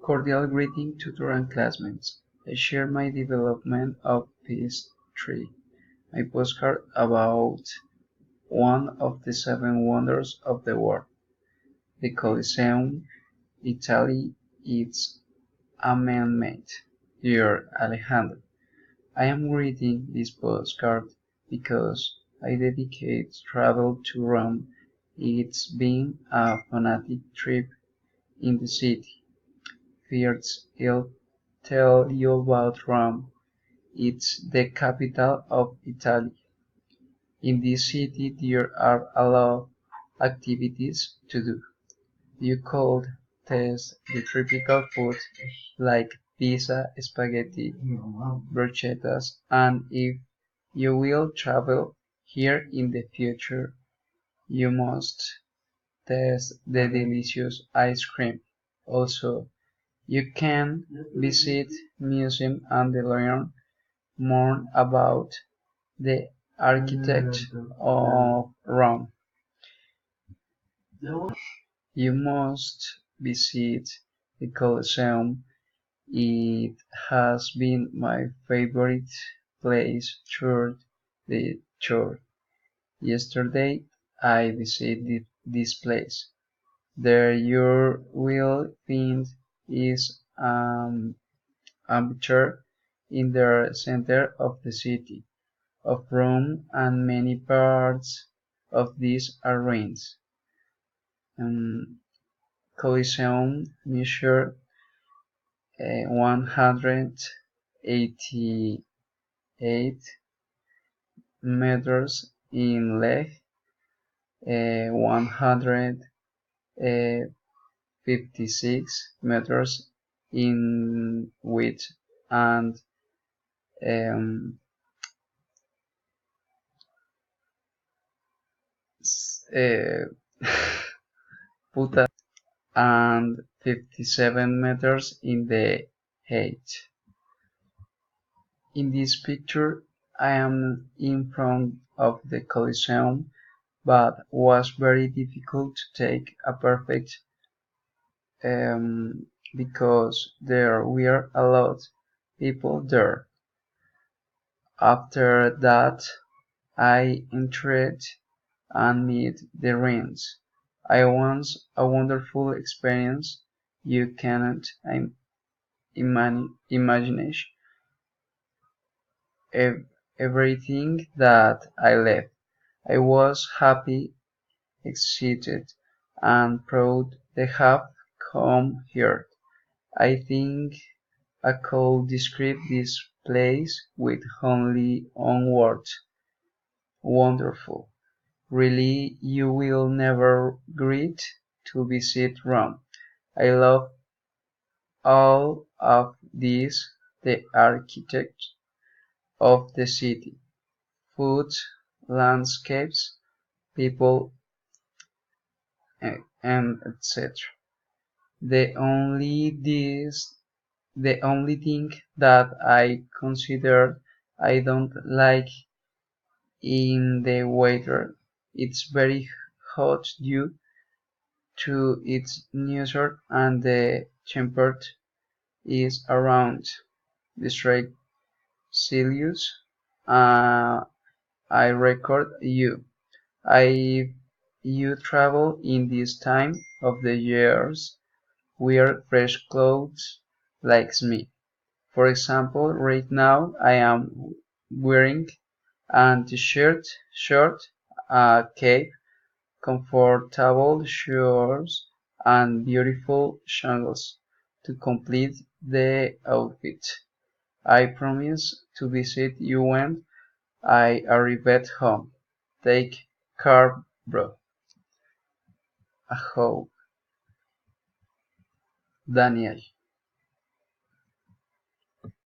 Cordial greeting to Turan classmates. I share my development of Piece 3, my postcard about one of the seven wonders of the world, the Colosseum, Italy. It's a man-made. Dear Alejandro, I am reading this postcard because I dedicate travel to Rome. It's been a fanatic trip in the city. First, I'll tell you about Rome. It's the capital of Italy. In this city there are a lot of activities to do. You could taste the tropical food like pizza, spaghetti, bruschettas, and if you will travel here in the future, you must taste the delicious ice cream. Also, you can visit museum and learn more about the architecture of Rome. You must visit the Colosseum. It has been my favorite place throughout the tour. Yesterday I visited this place. There you will find is amphitheater in the center of the city of Rome, and many parts of these are ruins. Um, Colosseum measured 188 meters in length, 156 meters in width, and um, uh, and 57 meters in the height. In this picture I am in front of the Colosseum, but was very difficult to take a perfect um, because there were a lot of people there. After that I entered and meet the ruins. I was a wonderful experience. You cannot imagine everything that I left. I was happy, excited, and proud to have come here. I think I could describe this place with only one word: wonderful. Really, you will never regret to visit Rome. I love all of this, the architecture of the city, food, landscapes, people, and etc. The only this the only thing that I consider I don't like in the weather, it's very hot due to its nature, and the temperature is around the straight Celsius. I record you. I you travel in this time of the years, wear fresh clothes like me. For example, right now I am wearing a t-shirt, short, a cape, comfortable shoes, and beautiful sandals to complete the outfit. I promise to visit you when I arrive home. Take care, bro. I hope, Daniel.